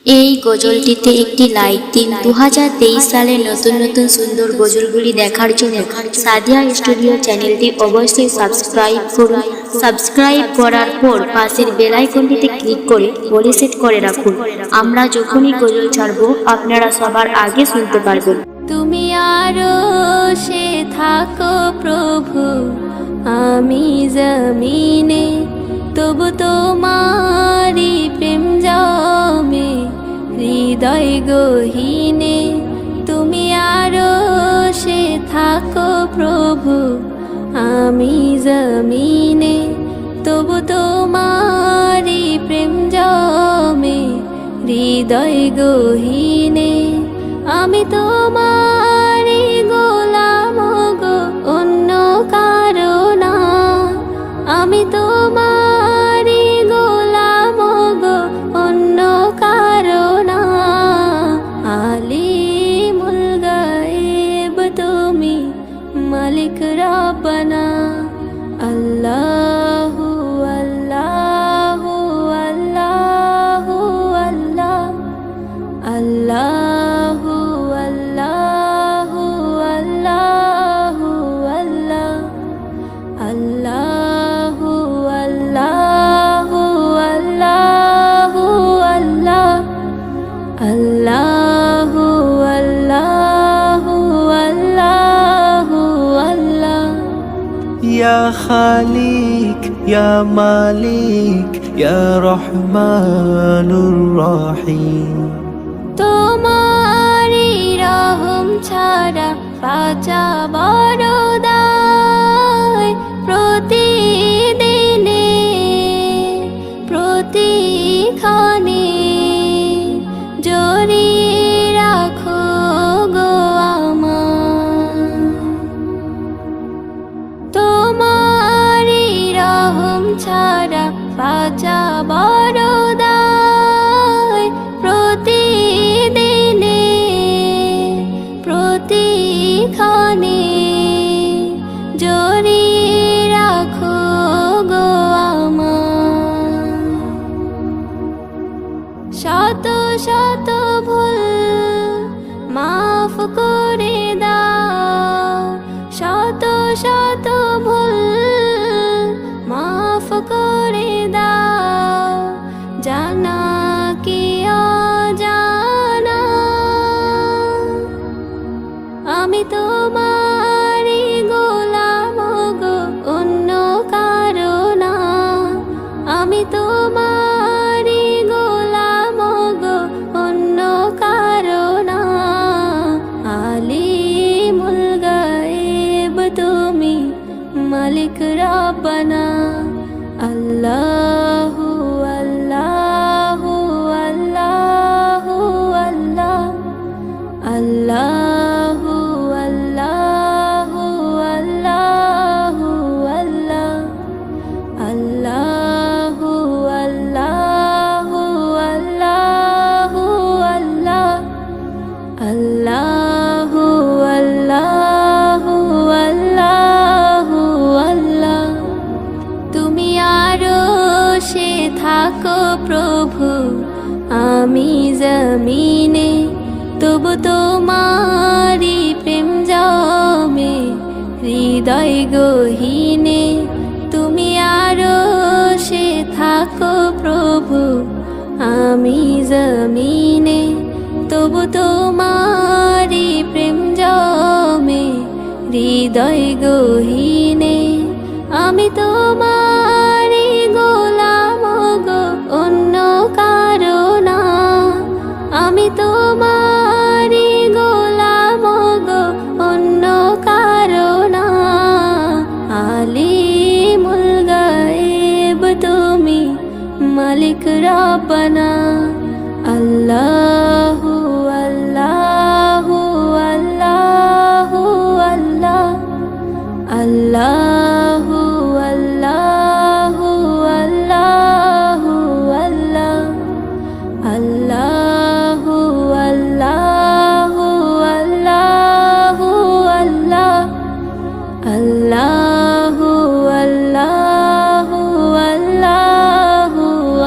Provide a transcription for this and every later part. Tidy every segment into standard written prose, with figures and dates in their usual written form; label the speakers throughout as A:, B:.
A: এই গজলটিতে একটি লাইক দিন। 2023 সালে নতুন নতুন সুন্দর গজলগুলি দেখার জন্য সাদিয়া স্টুডিও চ্যানেলটি অবশ্যই সাবস্ক্রাইব করুন। সাবস্ক্রাইব করার পর পাশের বেল আইকনটিতে ক্লিক করে অলে সেট করে রাখুন। আমরা যখনই গজল ছাড়বো আপনারা সবার আগে শুনতে পারবেন।
B: তুমি আরশে থাকো প্রভু, আমি জমিনে, তবু তোমারি প্রেম জমে হৃদয় গহীনে। তুমি আরশে থাকো প্রভু, আমি জমিনে, তবু তোমারি প্রেম জমে হৃদয় গহীনে। আমি তোমারি গোলাম গো, অন্য কারো না। আমি তোমারি গোলাম গো, অন্য কারো না। আলিমুল গায়েব তুমি, মালিক রব্বানা। আল্লাহু আল্লাহু আল্লাহু আল্লাহ, আল্লাহু আল্লাহু আল্লাহু আল্লাহ, আল্লাহু আল্লাহু আল্লাহু আল্লাহ, আল্লাহু আল্লাহু আল্লাহু আল্লাহ।
C: ইয়া খালিক ইয়া মালিক ইয়া রহমানুর রহিম।
B: তোমারি রহম ছাড়া বাঁচা বড় দায়। প্রতিদিনে প্রতিক্ষণে জড়িয়ে রাখো গো আমায়। তোমারি রহম ছাড়া বাঁচা বড় দায়। প্রতিদিনে প্রতিক্ষণে জড়িয়ে রাখো গো আমায়। শত শত ভুল মাফ করে দাও, শত শত ভুল মাফ করে দাও। জানা কি অজানা, আমি তোমারি গোলাম গো, অন্য কারো না। আমি তোমারি গোলাম গো, অন্য কারো না। আলিমুল গায়েব তুমি, মালিক রব্বানা। আল্লাহু আল্লাহু আল্লাহু আল্লাহ, আল্লাহু আল্লাহু আল্লাহু আল্লাহ, আল্লাহু আল্লাহু আল্লাহু আল্লাহ, আল্লাহু আল্লাহু আল্লাহু আল্লাহ। তুমি আরশে থাকো প্রভু, আমি জমিনে, তবু তোমারি প্রেম জমে হৃদয় গহীনে। তুমি আরশে থাকো প্রভু, আমি জমিনে, তবু তোমারি প্রেম জমে হৃদয় গহীনে। আমি তোমারি গোলাম গো, অন্য কারো না। আমি তোমারি গোলাম গো, অন্য কারো না। আলিমুল গায়েব তুমি, মালিক রব্বানা। আল্লাহু আল্লাহু আল্লাহু আল্লাহ, আল্লাহু আল্লাহু আল্লাহু আল্লাহ, আল্লাহু আল্লাহু আল্লাহু আল্লাহ, আল্লাহু আল্লাহু আল্লাহু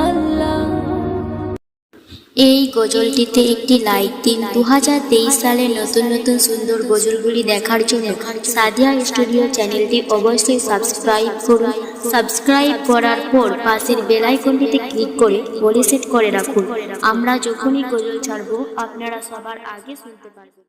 B: আল্লাহ।
A: এই গজলটিতে একটি লাইক দিন। 2023 সালের নতুন নতুন সুন্দর গজলগুলি দেখার জন্য সাদিয়া স্টুডিও চ্যানেলটি অবশ্যই সাবস্ক্রাইব করুন। সাবস্ক্রাইব করার পর পাশের বেল আইকনটিতে ক্লিক করে অল সেট করে রাখুন। আমরা যখনই গজল ছাড়বো আপনারা সবার আগে শুনতে পারবেন।